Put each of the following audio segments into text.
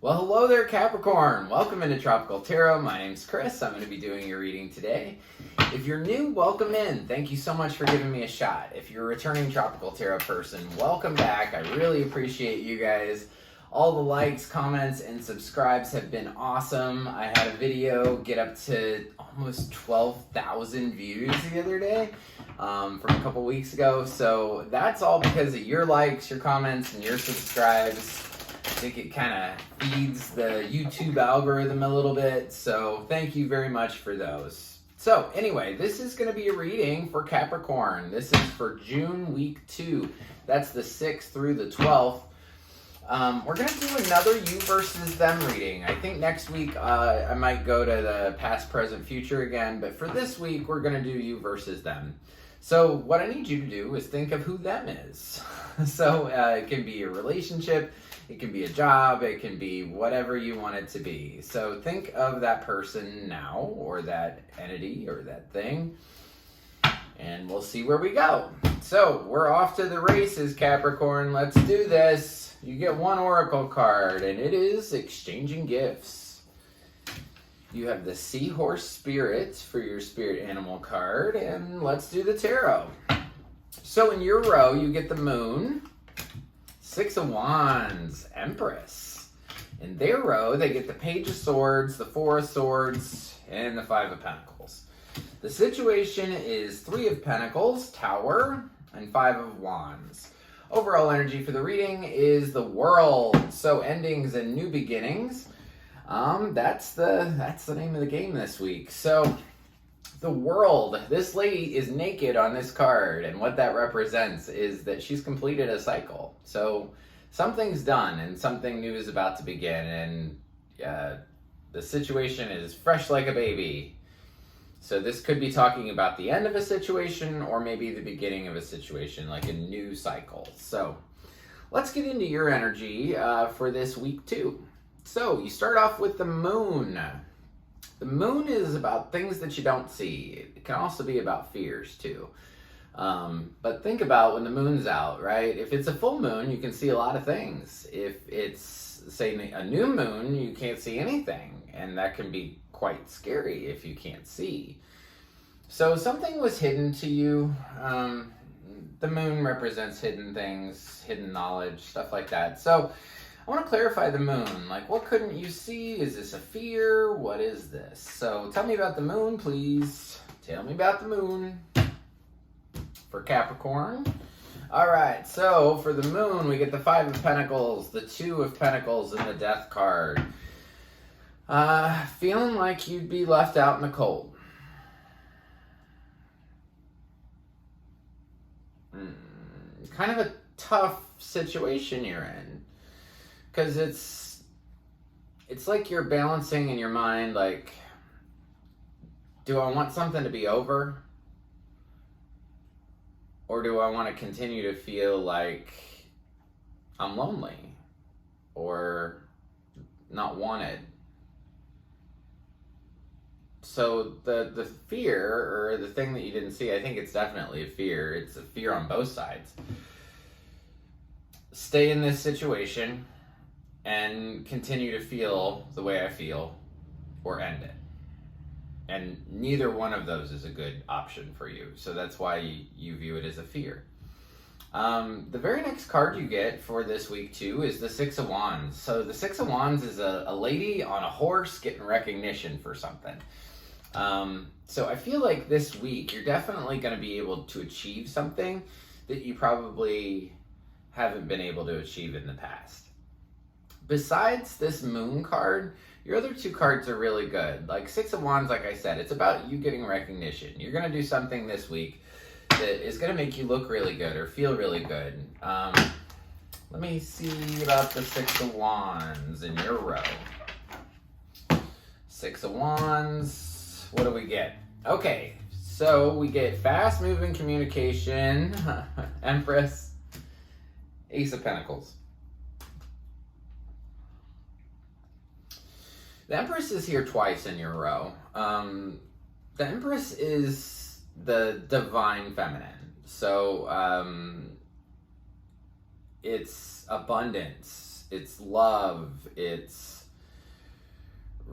Well, hello there, Capricorn. Welcome into Tropical Tarot. My name's Chris. I'm going to be doing your reading today. If you're new, welcome in. Thank you so much for giving me a shot. If you're a returning Tropical Tarot person, welcome back. I really appreciate you guys. All the likes, comments, and subscribes have been awesome. I had a video get up to almost 12,000 views the other day from a couple weeks ago. So that's all because of your likes, your comments, and your subscribes. I think it kind of feeds the YouTube algorithm a little bit, so thank you very much for those. So anyway, this is going to be a reading for Capricorn. This is for June week 2. That's the 6th through the 12th. We're going to do another you versus them reading. I think next week I might go to the past, present, future again, but for this week we're going to do you versus them. So what I need you to do is think of who them is. So it can be a relationship, it can be a job, it can be whatever you want it to be. So think of that person now, or that entity, or that thing, and we'll see where we go. So we're off to the races, Capricorn. Let's do this. You get one oracle card, and it is exchanging gifts. You have the Seahorse Spirit for your spirit animal card, and let's do the tarot. So in your row, you get the Moon, Six of Wands, Empress. In their row, they get the Page of Swords, the Four of Swords, and the Five of Pentacles. The situation is Three of Pentacles, Tower, and Five of Wands. Overall energy for the reading is the World. So endings and new beginnings. That's the name of the game this week. So the World, this lady is naked on this card, and what that represents is that she's completed a cycle. So something's done and something new is about to begin, and the situation is fresh like a baby. So this could be talking about the end of a situation, or maybe the beginning of a situation, like a new cycle. So let's get into your energy for this week too. So you start off with the Moon. The Moon is about things that you don't see. It can also be about fears too. But think about when the moon's out, right? If it's a full moon, you can see a lot of things. If it's, say, a new moon, you can't see anything. And that can be quite scary if you can't see. So something was hidden to you. The moon represents hidden things, hidden knowledge, stuff like that. So I want to clarify the moon. Like, what couldn't you see? Is this a fear? What is this? So tell me about the moon, please. Tell me about the moon for Capricorn. All right, so for the moon, we get the Five of Pentacles, the Two of Pentacles, and the Death card. Feeling like you'd be left out in the cold. Kind of a tough situation you're in. Because it's like you're balancing in your mind, like, do I want something to be over? Or do I want to continue to feel like I'm lonely or not wanted? So the fear, or the thing that you didn't see, I think it's definitely a fear. It's a fear on both sides. Stay in this situation and continue to feel the way I feel, or end it. And neither one of those is a good option for you. So that's why you view it as a fear. The very next card you get for this week too is the Six of Wands. So the Six of Wands is a lady on a horse getting recognition for something. So I feel like this week you're definitely going to be able to achieve something that you probably haven't been able to achieve in the past. Besides this Moon card, your other two cards are really good. Like Six of Wands, like I said, it's about you getting recognition. You're going to do something this week that is going to make you look really good or feel really good. Let me see about the Six of Wands in your row. Six of Wands, what do we get? Okay, so we get fast-moving communication, Empress, Ace of Pentacles. The Empress is here twice in your row. The Empress is the divine feminine. So it's abundance, it's love, it's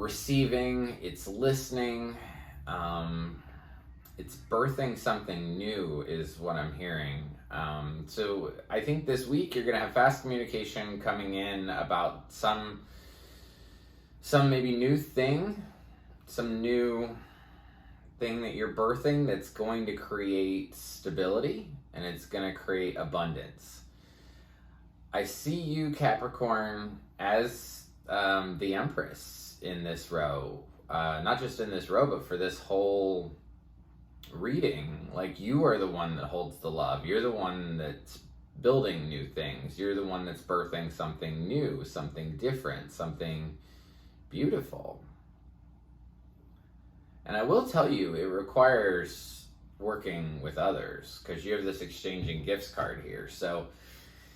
receiving, it's listening, it's birthing something new is what I'm hearing. So I think this week you're going to have fast communication coming in about some maybe new thing, some new thing that you're birthing that's going to create stability and it's going to create abundance. I see you, Capricorn, as the Empress in this row. Not just in this row, but for this whole reading. Like, you are the one that holds the love. You're the one that's building new things. You're the one that's birthing something new, something different, something beautiful. And I will tell you, it requires working with others, because you have this exchanging gifts card here. So,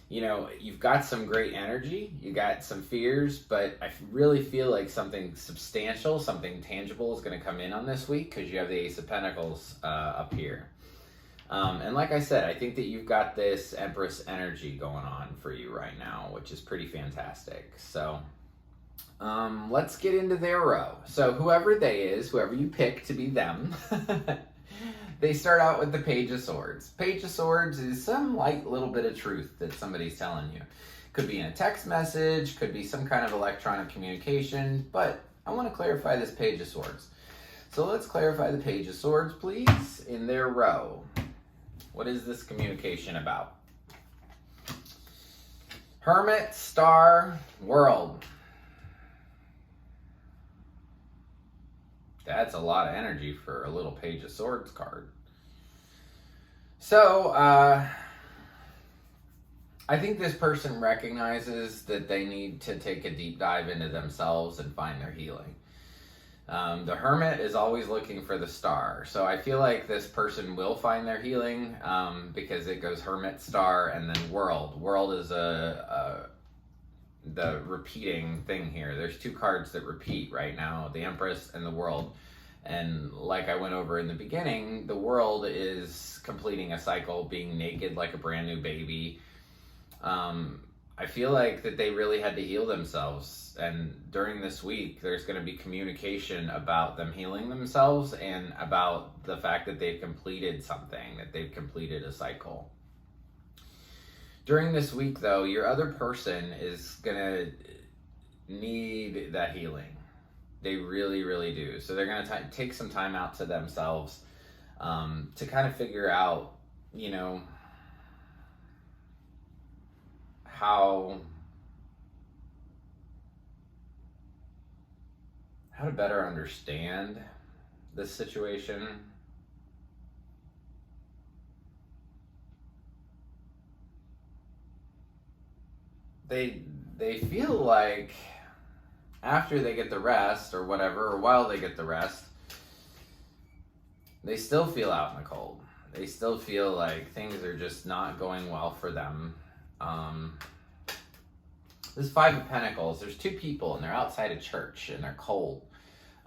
you know, you've got some great energy, you got some fears, but I really feel like something substantial, something tangible is going to come in on this week, because you have the Ace of Pentacles up here. And like I said, I think that you've got this Empress energy going on for you right now, which is pretty fantastic. So let's get into their row. So whoever they is, whoever you pick to be them, they start out with the Page of Swords. Page of Swords is some light little bit of truth that somebody's telling you. Could be in a text message, could be some kind of electronic communication, but I want to clarify this Page of Swords. So let's clarify the Page of Swords, please, in their row. What is this communication about? Hermit, Star, World. That's a lot of energy for a little Page of Swords card. So, I think this person recognizes that they need to take a deep dive into themselves and find their healing. The Hermit is always looking for the Star. So I feel like this person will find their healing because it goes Hermit, Star, and then World. World is the repeating thing here. There's two cards that repeat right now, the Empress and the World. And like I went over in the beginning, the World is completing a cycle, being naked like a brand new baby. I feel like that they really had to heal themselves. And during this week, there's going to be communication about them healing themselves and about the fact that they've completed something, that they've completed a cycle. During this week, though, your other person is going to need that healing. They really, really do. So they're going to take some time out to themselves to kind of figure out, you know, how to better understand this situation. They feel like after they get the rest or whatever, or while they get the rest, they still feel out in the cold. They still feel like things are just not going well for them. This Five of Pentacles, there's two people and they're outside a church and they're cold.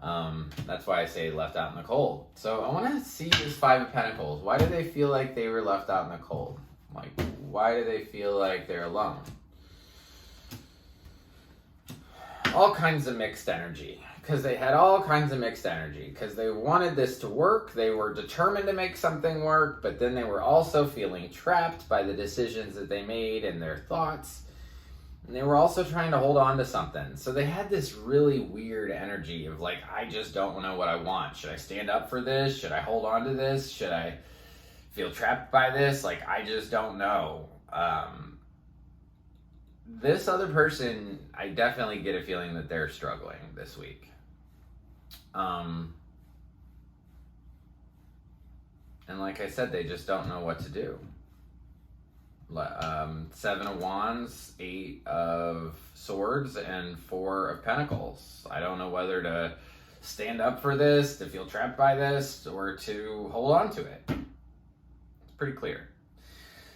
That's why I say left out in the cold. So I want to see this Five of Pentacles. Why do they feel like they were left out in the cold? Like, why do they feel like they're alone? All kinds of mixed energy. Because they had all kinds of mixed energy. Because they wanted this to work. They were determined to make something work. But then they were also feeling trapped by the decisions that they made and their thoughts. And they were also trying to hold on to something. So they had this really weird energy of like, I just don't know what I want. Should I stand up for this? Should I hold on to this? Should I feel trapped by this? Like, I just don't know. This other person, I definitely get a feeling that they're struggling this week. And like I said, they just don't know what to do. 7 of Wands, 8 of Swords, and 4 of Pentacles. I don't know whether to stand up for this, to feel trapped by this, or to hold on to it. It's pretty clear.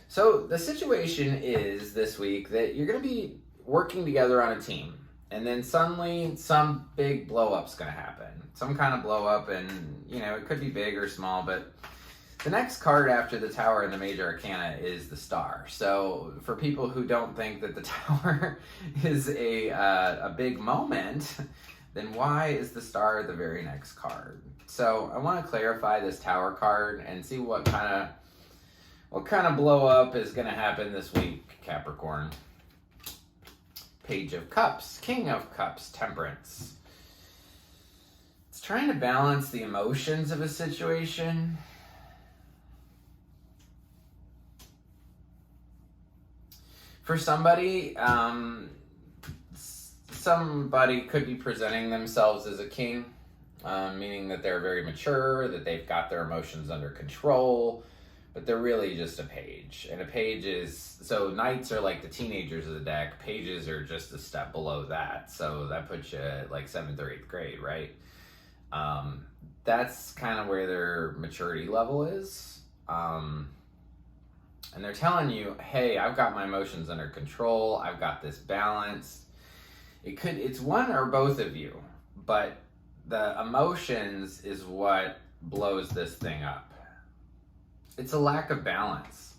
So the situation is this week that you're going to be working together on a team. And then suddenly some big blow up's going to happen. Some kind of blow up, and you know, it could be big or small, but the next card after the Tower in the Major Arcana is the Star. So for people who don't think that the Tower is a big moment, then why is the Star the very next card? So I want to clarify this Tower card and see what kind of blow up is going to happen this week, Capricorn. Page of Cups, King of Cups, Temperance. It's trying to balance the emotions of a situation. For somebody, somebody could be presenting themselves as a king, meaning that they're very mature, that they've got their emotions under control, but they're really just a page. And a page is, so knights are like the teenagers of the deck, pages are just a step below that. So that puts you at like 7th or 8th grade, right? That's kind of where their maturity level is. And they're telling you, hey, I've got my emotions under control. I've got this balance. It's one or both of you, but the emotions is what blows this thing up. It's a lack of balance.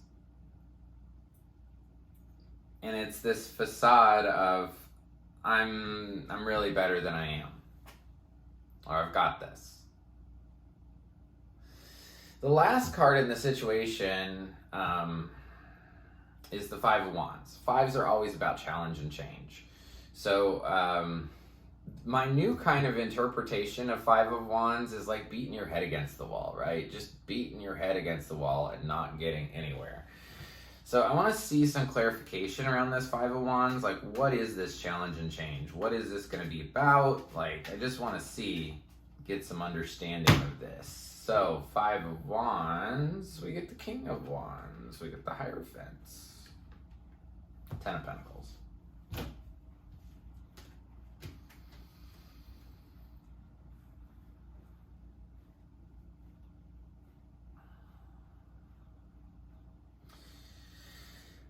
And it's this facade of, I'm really better than I am. Or I've got this. The last card in the situation is the Five of Wands. Fives are always about challenge and change. So my new kind of interpretation of Five of Wands is like beating your head against the wall, right? Just beating your head against the wall and not getting anywhere. So I want to see some clarification around this Five of Wands. Like, what is this challenge and change? What is this going to be about? Like, I just want to get some understanding of this. So, Five of Wands, we get the King of Wands, we get the Hierophants, 10 of Pentacles.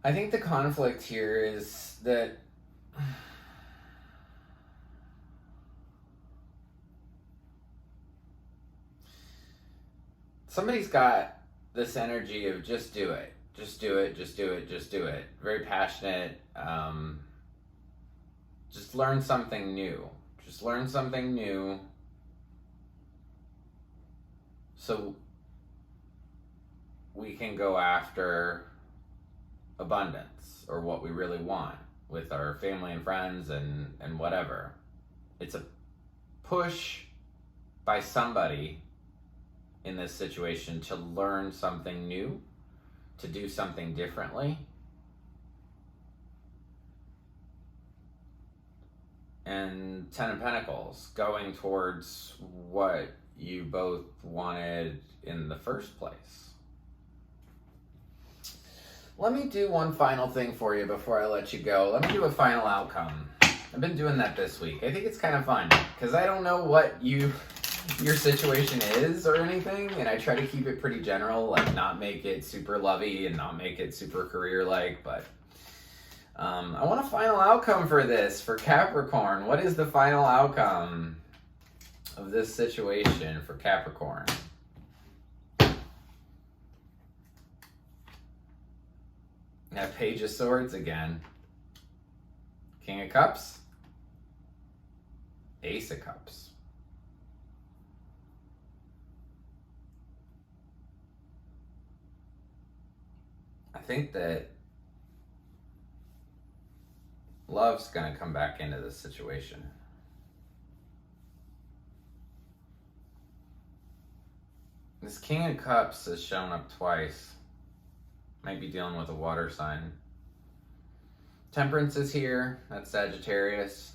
I think the conflict here is that somebody's got this energy of just do it, just do it, just do it, just do it. Very passionate. Just learn something new. Just learn something new. So we can go after abundance or what we really want with our family and friends and whatever. It's a push by somebody in this situation to learn something new, to do something differently. And 10 of Pentacles, going towards what you both wanted in the first place. Let me do one final thing for you before I let you go. Let me do a final outcome. I've been doing that this week. I think it's kind of fun because I don't know what your situation is or anything, and I try to keep it pretty general, like not make it super lovey and not make it super career-like, but I want a final outcome for this, for Capricorn. What is the final outcome of this situation for Capricorn? That Page of Swords again. King of Cups. Ace of Cups. I think that love's going to come back into this situation. This King of Cups has shown up twice. Might be dealing with a water sign. Temperance is here. That's Sagittarius.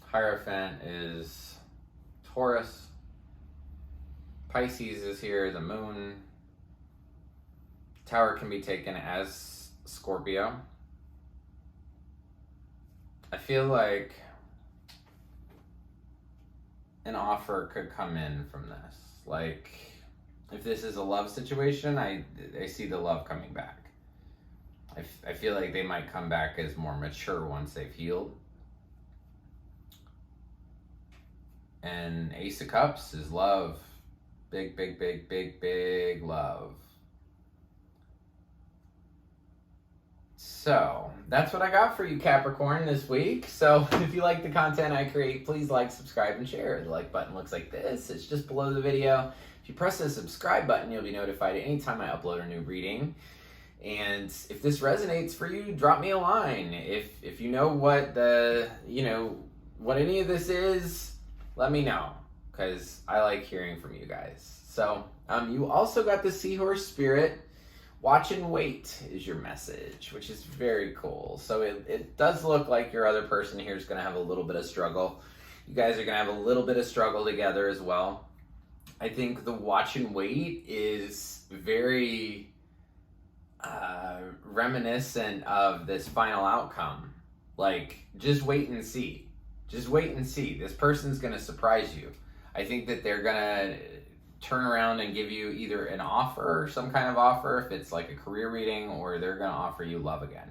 Hierophant is Taurus. Pisces is here, the moon. Tower can be taken as Scorpio. I feel like an offer could come in from this. Like, if this is a love situation, I see the love coming back. I feel like they might come back as more mature once they've healed. And Ace of Cups is love. Big, big, big, big, big love. So that's what I got for you, Capricorn, this week. So if you like the content I create, please like, subscribe, and share. The like button looks like this. It's just below the video. If you press the subscribe button, you'll be notified anytime I upload a new reading. And if this resonates for you, drop me a line. If you know what what any of this is, let me know, because I like hearing from you guys. So you also got the Seahorse Spirit. Watch and wait is your message, which is very cool. So it does look like your other person here is going to have a little bit of struggle. You guys are going to have a little bit of struggle together as well. I think the watch and wait is very reminiscent of this final outcome. Like, just wait and see. Just wait and see. This person's going to surprise you. I think that they're going to turn around and give you either an offer, some kind of offer, if it's like a career reading, or they're going to offer you love again.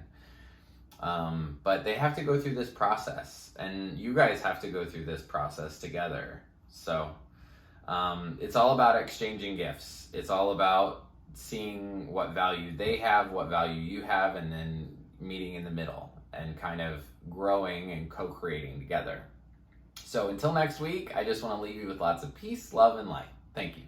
But they have to go through this process, and you guys have to go through this process together. So it's all about exchanging gifts. It's all about seeing what value they have, what value you have, and then meeting in the middle and kind of growing and co-creating together. So until next week, I just want to leave you with lots of peace, love, and light. Thank you.